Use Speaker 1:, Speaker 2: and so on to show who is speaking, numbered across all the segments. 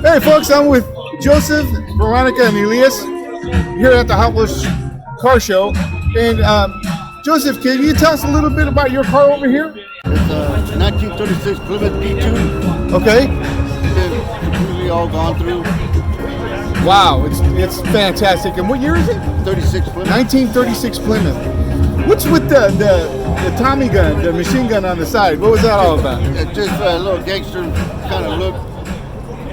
Speaker 1: Hey folks, I'm with Joseph, Veronica, and Elias here at the Hot Wheels Car Show. And Joseph, can you tell us a little bit about your car over here?
Speaker 2: It's a 1936 Plymouth P2.
Speaker 1: Okay.
Speaker 2: It's completely all gone through.
Speaker 1: Wow, it's fantastic. And what year is it?
Speaker 2: 36 Plymouth.
Speaker 1: 1936 Plymouth. What's with the Tommy gun, the machine gun on the side? What was that all about?
Speaker 2: It's just a little gangster kind of look.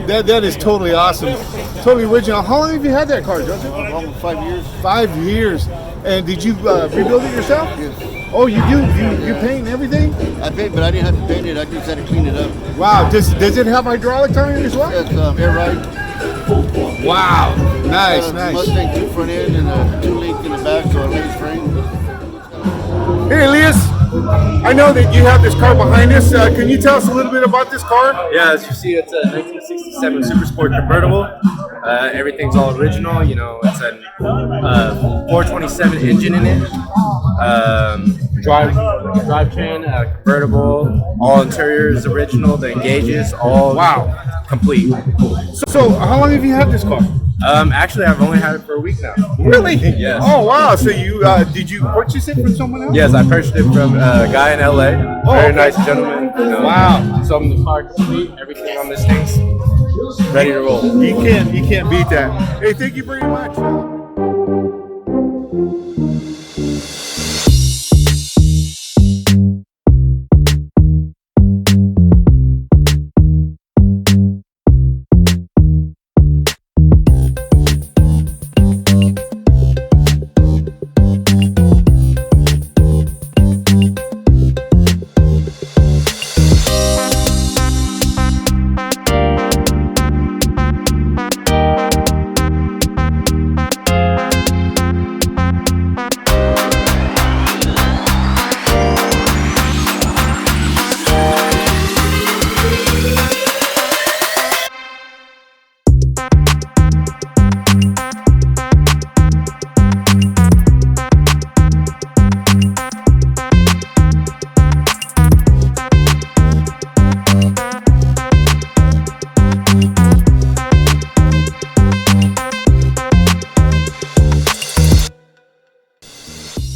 Speaker 1: That is totally awesome. Totally original. How long have you had that car, Joseph?
Speaker 2: Almost 5 years.
Speaker 1: 5 years. And did you rebuild it yourself?
Speaker 2: Yes.
Speaker 1: Oh, you do? You paint and everything?
Speaker 2: I paint, but I didn't have to paint it. I just had to clean it up.
Speaker 1: Wow. Does it have hydraulics on it as well?
Speaker 2: It's air ride.
Speaker 1: Wow. Nice, nice.
Speaker 2: Mustang 2 front end and a 2-link in the back, so a lace frame.
Speaker 1: Hey, Elias. I know that you have this car behind us. Can you tell us a little bit about this car?
Speaker 3: Yeah, as you see, it's a 1967 Super Sport convertible. Everything's all original. You know, it's a 427 engine in it. Drivetrain, convertible. All interior is original. The gauges, all complete.
Speaker 1: So, how long have you had this car?
Speaker 3: Actually, I've only had it for a week now.
Speaker 1: Really?
Speaker 3: Yes.
Speaker 1: Oh, wow. So you did you purchase it from someone else?
Speaker 3: Yes, I purchased it from a guy in LA. Very nice gentleman. You know,
Speaker 1: Wow.
Speaker 3: sold me the car complete. Everything on this thing's ready to roll.
Speaker 1: You can't beat that. Hey, thank you very much.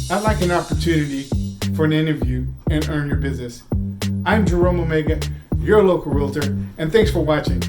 Speaker 1: I'd like an opportunity for an interview and earn your business. I'm Jerome Omega, your local realtor, and thanks for watching.